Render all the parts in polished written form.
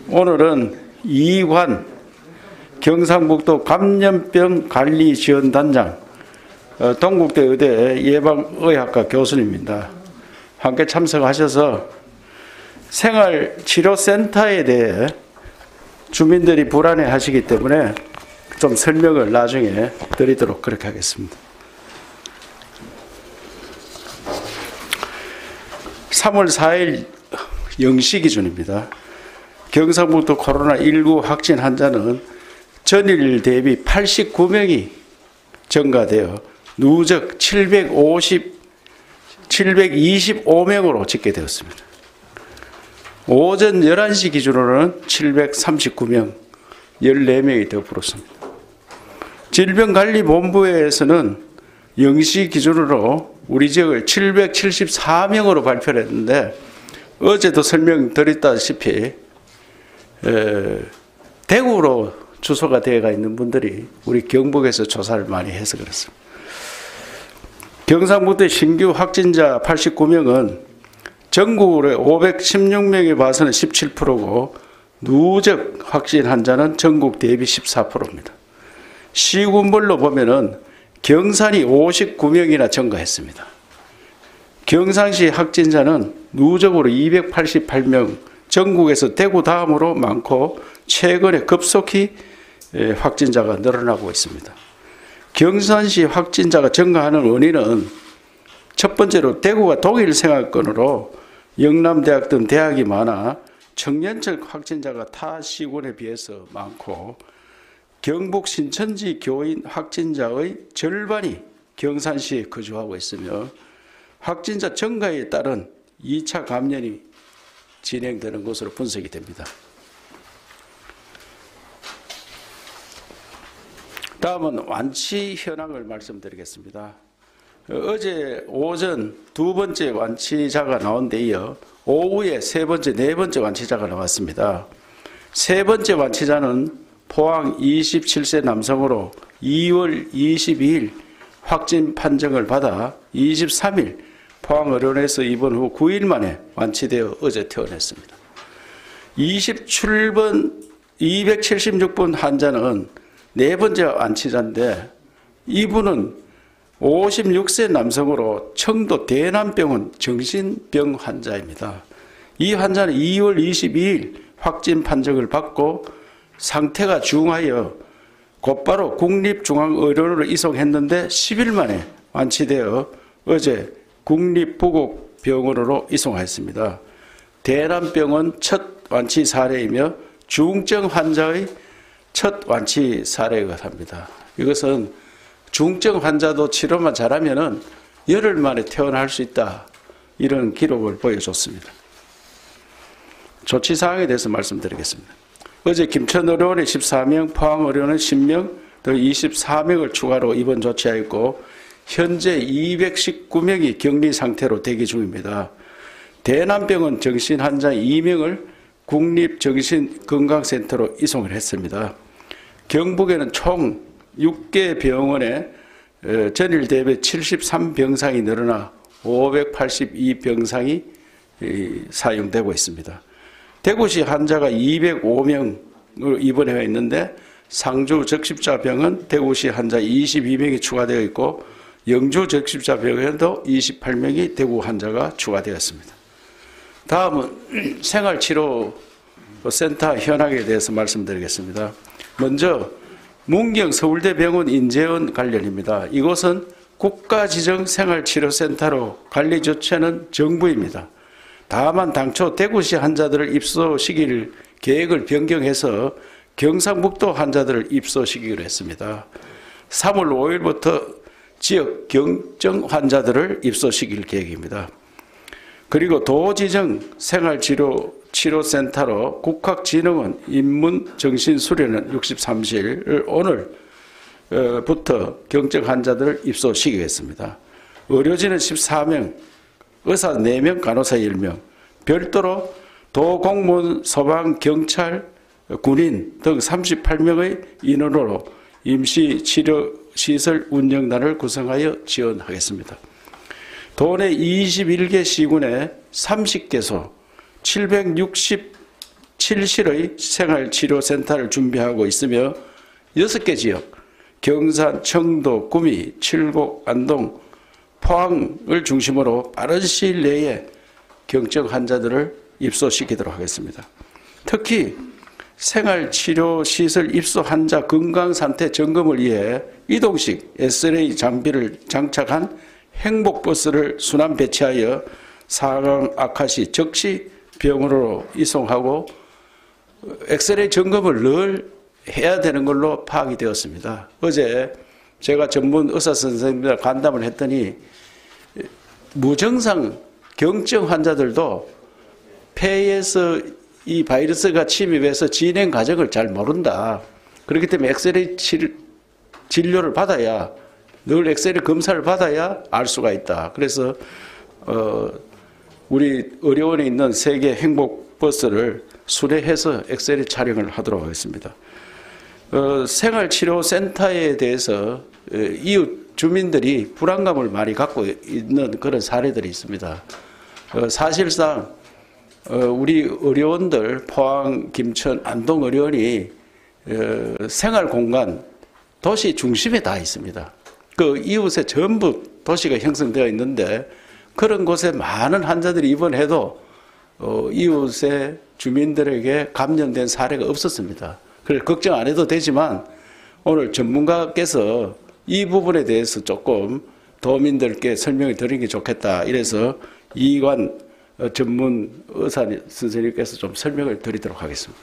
오늘은 이관 경상북도 감염병관리지원단장 동국대 의대 예방의학과 교수님입니다. 함께 참석하셔서 생활치료센터에 대해 주민들이 불안해하시기 때문에 좀 설명을 나중에 드리도록 그렇게 하겠습니다. 3월 4일 0시 기준입니다. 경상북도 코로나19 확진 환자는 전일 대비 89명이 증가되어 누적 725명으로 집계되었습니다. 오전 11시 기준으로는 739명, 14명이 더 불었습니다. 질병관리본부에서는 0시 기준으로 우리 지역을 774명으로 발표를 했는데 어제도 설명드렸다시피 대구로 주소가 되어가 있는 분들이 우리 경북에서 조사를 많이 해서 그렇습니다. 경상북도 신규 확진자 89명은 전국으로 516명에 봐서는 17%고 누적 확진 환자는 전국 대비 14%입니다. 시군별로 보면은 경산이 59명이나 증가했습니다. 경상시 확진자는 누적으로 288명, 전국에서 대구 다음으로 많고 최근에 급속히 확진자가 늘어나고 있습니다. 경산시 확진자가 증가하는 원인은 첫 번째로 대구가 독일 생활권으로 영남대학 등 대학이 많아 청년층 확진자가 타 시군에 비해서 많고 경북 신천지 교인 확진자의 절반이 경산시에 거주하고 있으며 확진자 증가에 따른 2차 감염이 진행되는 것으로 분석이 됩니다. 다음은 완치 현황을 말씀드리겠습니다. 어제 오전 두 번째 완치자가 나온 데 이어 오후에 세 번째, 네 번째 완치자가 나왔습니다. 세 번째 완치자는 포항 27세 남성으로 2월 22일 확진 판정을 받아 23일 포항의료원에서 입원 후 9일 만에 완치되어 어제 퇴원했습니다. 276번 환자는 네 번째 완치자인데 이분은 56세 남성으로 청도 대남병원 정신병 환자입니다. 이 환자는 2월 22일 확진 판정을 받고 상태가 중하여 곧바로 국립중앙의료원으로 이송했는데 10일 만에 완치되어 어제 국립부곡병원으로 이송하였습니다. 대남병원 첫 완치 사례이며 중증 환자의 첫 완치 사례가 합니다. 이것은 중증 환자도 치료만 잘하면 열흘 만에 퇴원할 수 있다. 이런 기록을 보여줬습니다. 조치사항에 대해서 말씀드리겠습니다. 어제 김천의료원에 14명, 포항의료원에 10명 등 24명을 추가로 입원 조치하였고 현재 219명이 격리 상태로 대기 중입니다. 대남병원 정신환자 2명을 국립정신건강센터로 이송을 했습니다. 경북에는 총 6개 병원에 전일 대비 73병상이 늘어나 582병상이 사용되고 있습니다. 대구시 환자가 205명을 입원해 있는데 상주 적십자병원 대구시 환자 22명이 추가되어 있고 영주 적십자병원에도 28명이 대구 환자가 추가되었습니다. 다음은 생활치료센터 현황에 대해서 말씀드리겠습니다. 먼저 문경 서울대병원 인재원 관련입니다. 이곳은 국가지정 생활치료센터로 관리 조치하는 정부입니다. 다만 당초 대구시 환자들을 입소시킬 계획을 변경해서 경상북도 환자들을 입소시키기로 했습니다. 3월 5일부터 지역 경증 환자들을 입소시킬 계획입니다. 그리고 도지정 생활치료센터로 국학진흥원 인문정신수련원 63실을 오늘부터 경증 환자들을 입소시키겠습니다. 의료진은 14명, 의사 4명, 간호사 1명, 별도로 도공무원, 소방, 경찰, 군인 등 38명의 인원으로 임시치료시설 운영단을 구성하여 지원하겠습니다. 도내 21개 시군에 30개소 767 실실의 생활치료센터를 준비하고 있으며 6개 지역, 경산, 청도, 구미, 칠곡, 안동, 포항을 중심으로 빠른 시일 내에 경증 환자들을 입소시키도록 하겠습니다. 특히 생활치료시설 입소 환자 건강상태 점검을 위해 이동식 SLA 장비를 장착한 행복버스를 순환 배치하여 상황 악화 시 즉시 병원으로 이송하고 엑스레이 점검을 늘 해야 되는 걸로 파악이 되었습니다. 어제 제가 전문 의사 선생님들 간담을 했더니 무증상 경증 환자들도 폐에서 이 바이러스가 침입해서 진행 과정을 잘 모른다. 그렇기 때문에 엑스레이 진료를 받아야, 늘 엑스레이 검사를 받아야 알 수가 있다. 그래서 우리 의료원에 있는 3개 행복버스를 수레해서 엑스레이 촬영을 하도록 하겠습니다. 생활치료센터에 대해서 이웃 주민들이 불안감을 많이 갖고 있는 그런 사례들이 있습니다. 사실상 우리 의료원들, 포항, 김천, 안동 의료원이 생활공간, 도시 중심에 다 있습니다. 그 이웃에 전부 도시가 형성되어 있는데 그런 곳에 많은 환자들이 입원해도 이웃의 주민들에게 감염된 사례가 없었습니다. 그래서 걱정 안 해도 되지만 오늘 전문가께서 이 부분에 대해서 조금 도민들께 설명을 드리는 게 좋겠다. 이래서 이관 전문 의사 선생님께서 좀 설명을 드리도록 하겠습니다.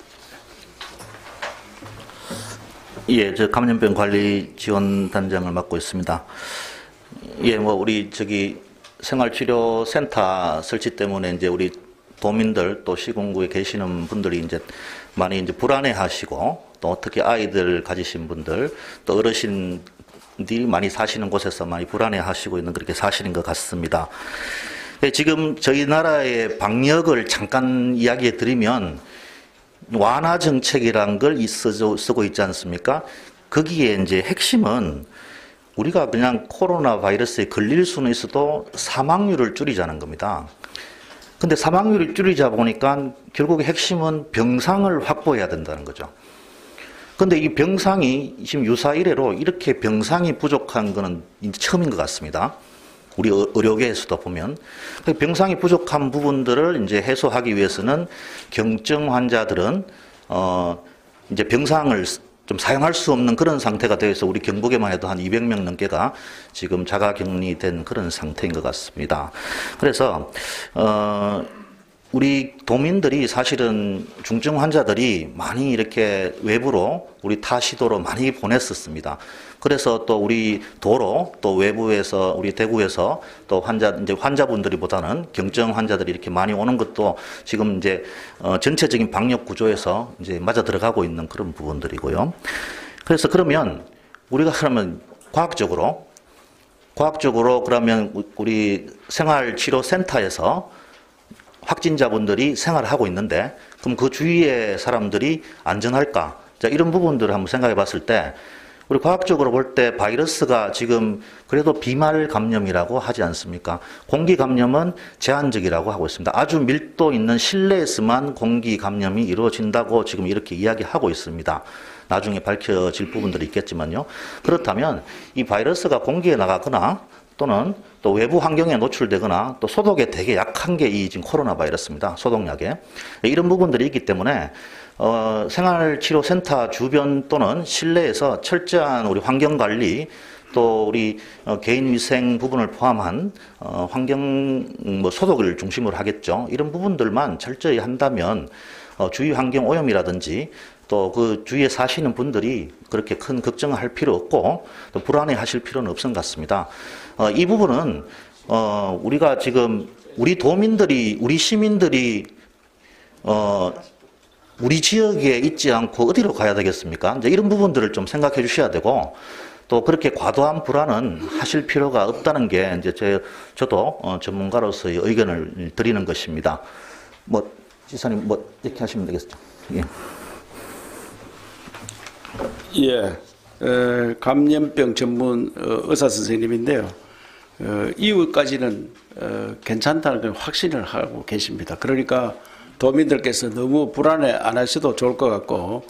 예, 저 감염병 관리 지원 단장을 맡고 있습니다. 예, 뭐 우리 생활치료센터 설치 때문에 이제 우리 도민들 또 시군구에 계시는 분들이 이제 많이 이제 불안해하시고 또 특히 아이들 가지신 분들 또 어르신들이 많이 사시는 곳에서 많이 불안해하시고 있는 그렇게 사실인 것 같습니다. 예, 지금 저희 나라의 방역을 잠깐 이야기해 드리면 완화 정책이란 걸 쓰고 있지 않습니까? 거기에 이제 핵심은 우리가 그냥 코로나 바이러스에 걸릴 수는 있어도 사망률을 줄이자는 겁니다. 근데 사망률을 줄이자 보니까 결국에 핵심은 병상을 확보해야 된다는 거죠. 근데 이 병상이 지금 유사 이래로 이렇게 병상이 부족한 거는 이제 처음인 것 같습니다. 우리 의료계에서도 보면 병상이 부족한 부분들을 이제 해소하기 위해서는 경증 환자들은 이제 병상을 좀 사용할 수 없는 그런 상태가 되어서 우리 경북에만 해도 한 200명 넘게가 지금 자가격리된 그런 상태인 것 같습니다. 그래서 우리 도민들이 사실은 중증 환자들이 많이 이렇게 외부로 우리 타 시도로 많이 보냈었습니다. 그래서 또 우리 도로 또 외부에서 우리 대구에서 또 이제 환자분들이보다는 경증 환자들이 이렇게 많이 오는 것도 지금 이제 전체적인 방역 구조에서 이제 맞아 들어가고 있는 그런 부분들이고요. 그래서 그러면 우리가 그러면 과학적으로 그러면 우리 생활치료센터에서 확진자분들이 생활을 하고 있는데 그럼 그 주위의 사람들이 안전할까? 자, 이런 부분들을 한번 생각해 봤을 때 우리 과학적으로 볼 때 바이러스가 지금 그래도 비말 감염이라고 하지 않습니까? 공기 감염은 제한적이라고 하고 있습니다. 아주 밀도 있는 실내에서만 공기 감염이 이루어진다고 지금 이렇게 이야기하고 있습니다. 나중에 밝혀질 부분들이 있겠지만요. 그렇다면 이 바이러스가 공기에 나가거나 또는 또 외부 환경에 노출되거나 또 소독에 되게 약한 게 이 지금 코로나 바이러스입니다. 소독약에. 이런 부분들이 있기 때문에 생활치료센터 주변 또는 실내에서 철저한 우리 환경관리 또 우리 개인위생 부분을 포함한 환경 소독을 중심으로 하겠죠. 이런 부분들만 철저히 한다면 주위 환경 오염이라든지 또 그 주위에 사시는 분들이 그렇게 큰 걱정할 필요 없고 또 불안해 하실 필요는 없은 것 같습니다. 이 부분은 우리가 지금 우리 도민들이 우리 시민들이 우리 지역에 있지 않고 어디로 가야 되겠습니까? 이제 이런 부분들을 좀 생각해 주셔야 되고 또 그렇게 과도한 불안은 하실 필요가 없다는 게 이제 저도 전문가로서의 의견을 드리는 것입니다. 뭐 지사님 뭐 이렇게 하시면 되겠죠. 예. 예, 감염병 전문 의사 선생님인데요. 이후까지는 괜찮다는 걸 확신을 하고 계십니다. 그러니까 도민들께서 너무 불안해 안 하셔도 좋을 것 같고,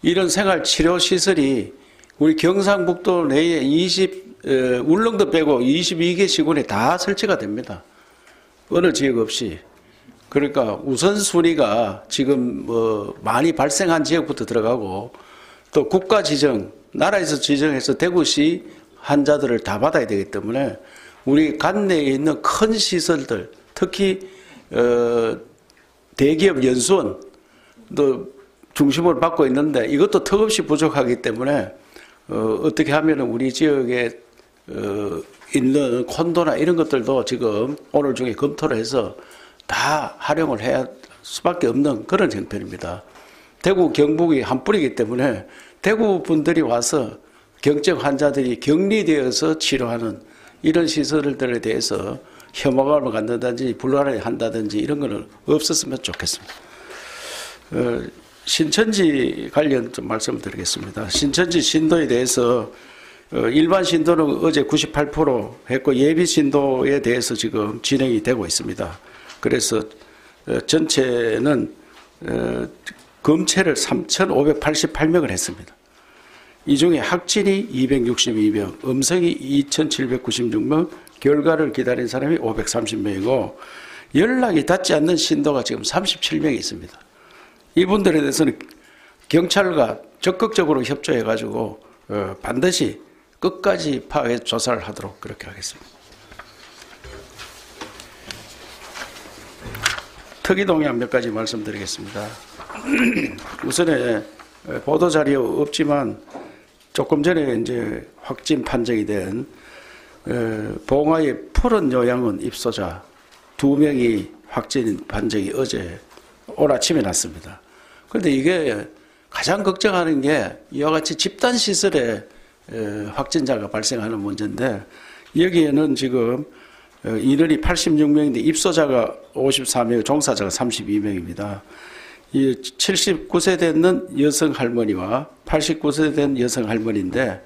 이런 생활치료시설이 우리 경상북도 내에 울릉도 빼고 22개 시군에 다 설치가 됩니다. 어느 지역 없이. 그러니까 우선순위가 지금 많이 발생한 지역부터 들어가고, 또 국가 지정, 나라에서 지정해서 대구시 환자들을 다 받아야 되기 때문에 우리 관내에 있는 큰 시설들, 특히 대기업 연수원도 중심으로 받고 있는데 이것도 턱없이 부족하기 때문에 어떻게 하면 우리 지역에 있는 콘도나 이런 것들도 지금 오늘 중에 검토를 해서 다 활용을 해야 수밖에 없는 그런 형편입니다. 대구 경북이 한 뿌리이기 때문에 대구 분들이 와서 경증 환자들이 격리되어서 치료하는 이런 시설들에 대해서 혐오감을 갖는다든지 불안해한다든지 이런 거는 없었으면 좋겠습니다. 신천지 관련 좀 말씀을 드리겠습니다. 신천지 신도에 대해서 일반 신도는 어제 98% 했고 예비 신도에 대해서 지금 진행이 되고 있습니다. 그래서 전체는 검체를 3,588명을 했습니다. 이 중에 확진이 262명, 음성이 2,796명, 결과를 기다린 사람이 530명이고 연락이 닿지 않는 신도가 지금 37명이 있습니다. 이분들에 대해서는 경찰과 적극적으로 협조해가지고 반드시 끝까지 파괴 조사를 하도록 그렇게 하겠습니다. 특이동향 몇 가지 말씀드리겠습니다. 우선에 보도자료 없지만 조금 전에 이제 확진 판정이 된 봉화의 푸른 요양원 입소자 2명이 확진 판정이 어제 오늘 아침에 났습니다. 그런데 이게 가장 걱정하는 게 이와 같이 집단시설에 확진자가 발생하는 문제인데 여기에는 지금 인원이 86명인데 입소자가 54명, 종사자가 32명입니다. 이 79세 되는 여성 할머니와 89세 된 여성 할머니인데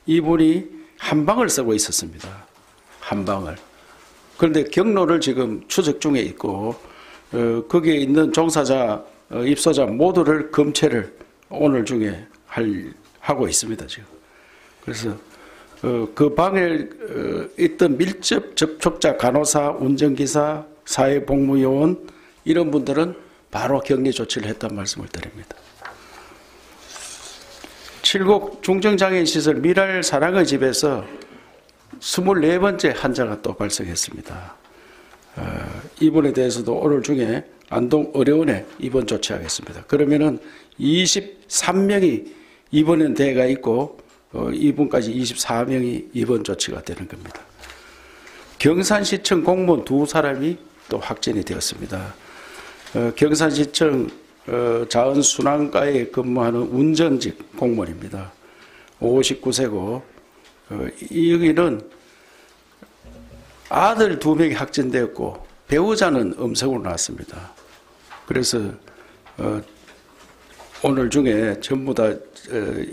이분이 한방을 쓰고 있었습니다. 한방을. 그런데 경로를 지금 추적 중에 있고 거기에 있는 종사자, 입소자 모두를 검체를 오늘 중에 하고 있습니다. 지금. 그래서 그 방에 있던 밀접 접촉자, 간호사, 운전기사, 사회복무요원 이런 분들은 바로 격리 조치를 했다는 말씀을 드립니다. 칠곡 중증장애인 시설 미랄 사랑의 집에서 24번째 환자가 또 발생했습니다. 이분에 대해서도 오늘 중에 안동 의료원에 입원 조치하겠습니다. 그러면은 23명이 입원한 데가 있고 이분까지 24명이 입원 조치가 되는 겁니다. 경산시청 공무원 2사람이 또 확진이 되었습니다. 경산시청 자원순환과에 근무하는 운전직 공무원입니다. 59세고 여기는 아들 2명이 확진되었고 배우자는 음성으로 나왔습니다. 그래서 오늘 중에 전부 다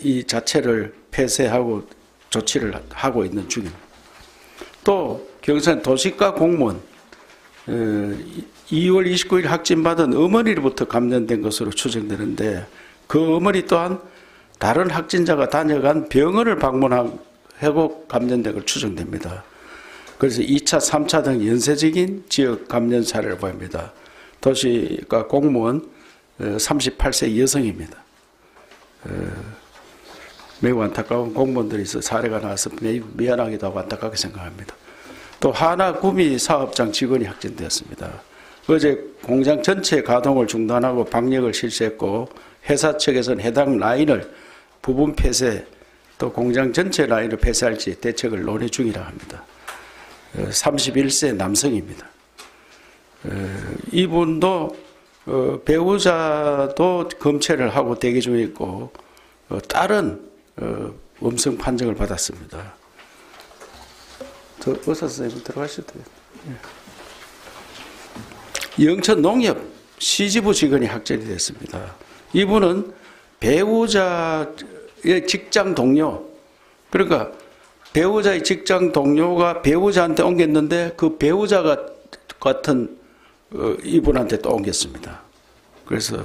이 자체를 폐쇄하고 조치를 하고 있는 중입니다. 또 경산 도시과 공무원 2월 29일 확진받은 어머니로부터 감염된 것으로 추정되는데 그 어머니 또한 다른 확진자가 다녀간 병원을 방문하고 감염된 걸 추정됩니다. 그래서 2차, 3차 등 연쇄적인 지역 감염 사례를 보입니다. 도시과 공무원 38세 여성입니다. 매우 안타까운 공무원들이 있어 사례가 나와서 매우 미안하기도 하고 안타깝게 생각합니다. 또 하나 구미 사업장 직원이 확진되었습니다. 어제 공장 전체 가동을 중단하고 방역을 실시했고 회사 측에서는 해당 라인을 부분 폐쇄 또 공장 전체 라인을 폐쇄할지 대책을 논의 중이라 합니다. 31세 남성입니다. 이분도 배우자도 검체를 하고 대기 중에 있고 딸은 음성 판정을 받았습니다. 의사 선생님 들어가셔도 돼요. 영천 농협 시지부 직원이 확진이 됐습니다. 이분은 배우자의 직장 동료, 그러니까 배우자의 직장 동료가 배우자한테 옮겼는데 그 배우자가 같은 이분한테 또 옮겼습니다. 그래서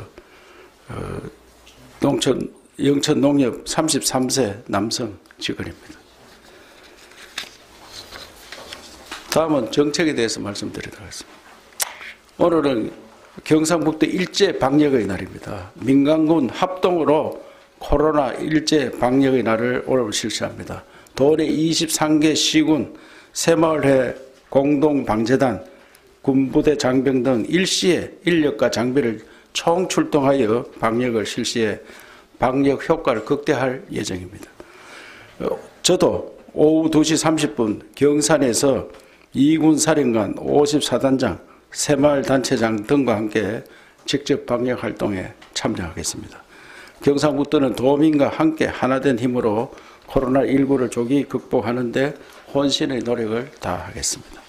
영천 농협 33세 남성 직원입니다. 다음은 정책에 대해서 말씀드리도록 하겠습니다. 오늘은 경상북도 일제 방역의 날입니다. 민간군 합동으로 코로나 일제 방역의 날을 오늘 실시합니다. 도내 23개 시군, 새마을회 공동방재단, 군부대 장병 등 일시에 인력과 장비를 총출동하여 방역을 실시해 방역 효과를 극대화할 예정입니다. 저도 오후 2시 30분 경산에서 이군 사령관 54단장, 새마을 단체장 등과 함께 직접 방역 활동에 참여하겠습니다. 경상북도는 도민과 함께 하나된 힘으로 코로나19를 조기 극복하는 데 혼신의 노력을 다하겠습니다.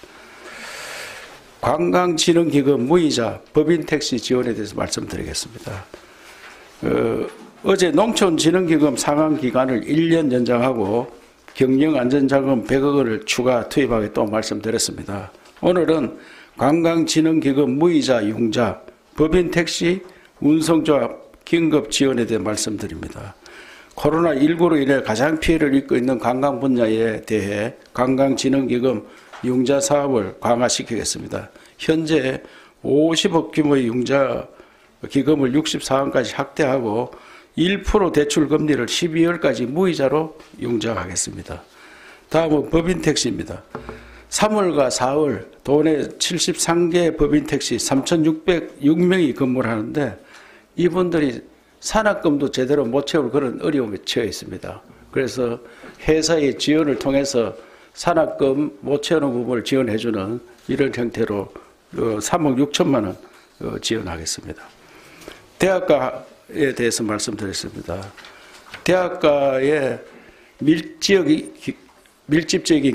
관광진흥기금 무이자 법인택시 지원에 대해서 말씀드리겠습니다. 어제 농촌진흥기금 상환기간을 1년 연장하고 경영안전자금 100억 원을 추가 투입하겠다고 말씀드렸습니다. 오늘은 관광진흥기금 무이자 융자 법인택시 운송조합 긴급 지원에 대해 말씀드립니다. 코로나19로 인해 가장 피해를 입고 있는 관광 분야에 대해 관광진흥기금 융자 사업을 강화시키겠습니다. 현재 50억 규모의 융자 기금을 64원까지 확대하고 1% 대출 금리를 12월까지 무이자로 융자하겠습니다. 다음은 법인택시입니다. 3월과 4월 도내 73개 법인택시 3,606명이 근무를 하는데 이분들이 산학금도 제대로 못 채울 그런 어려움에 처해 있습니다. 그래서 회사의 지원을 통해서 산학금 못 채우는 부분을 지원해주는 이런 형태로 3억 6천만 원 지원하겠습니다. 대학가에 대해서 말씀드렸습니다. 대학가의 밀집적인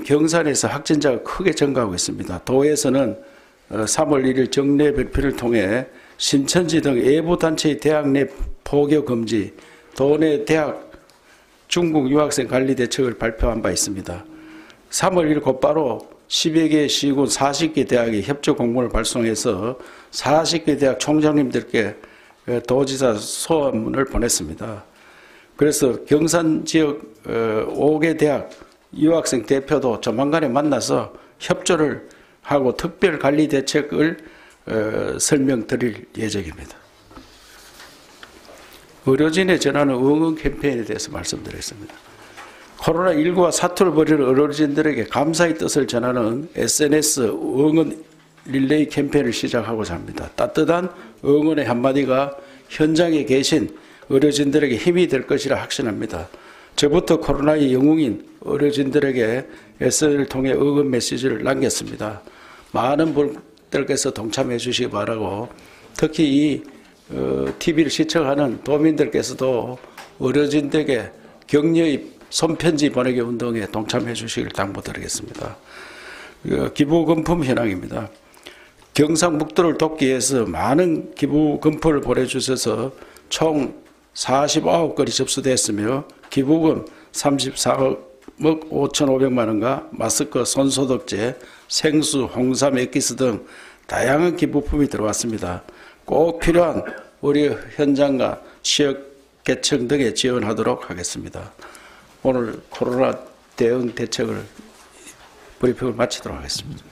경산에서 확진자가 크게 증가하고 있습니다. 도에서는 3월 1일 정례 발표를 통해 신천지 등 외부 단체의 대학 내 포교 금지, 도내 대학 중국 유학생 관리 대책을 발표한 바 있습니다. 3월 1일 곧바로 10여 개 시군 40개 대학에 협조 공문을 발송해서 40개 대학 총장님들께 도지사 소환문을 보냈습니다. 그래서 경산 지역 5개 대학 유학생 대표도 조만간에 만나서 협조를 하고 특별 관리 대책을 설명드릴 예정입니다. 의료진에 전하는 응원 캠페인에 대해서 말씀드리겠습니다. 코로나19와 사투를 벌이는 의료진들에게 감사의 뜻을 전하는 SNS 응원 릴레이 캠페인을 시작하고자 합니다. 따뜻한 응원의 한마디가 현장에 계신 의료진들에게 힘이 될 것이라 확신합니다. 저부터 코로나의 영웅인 의료진들에게 SNS를 통해 응원 메시지를 남겼습니다. 많은 분들께서 동참해 주시기 바라고, 특히 이 TV를 시청하는 도민들께서도 의료진들에게 격려의 손편지 보내기 운동에 동참해 주시길 당부드리겠습니다. 기부금품 현황입니다. 경상북도를 돕기 위해서 많은 기부금품을 보내주셔서 총 49건이 접수됐으며 기부금 34억 5,500만 원과 마스크, 손소독제, 생수, 홍삼, 액기스 등 다양한 기부품이 들어왔습니다. 꼭 필요한 우리 현장과 지역계층 등에 지원하도록 하겠습니다. 오늘 코로나 대응 대책을 브리핑을 마치도록 하겠습니다.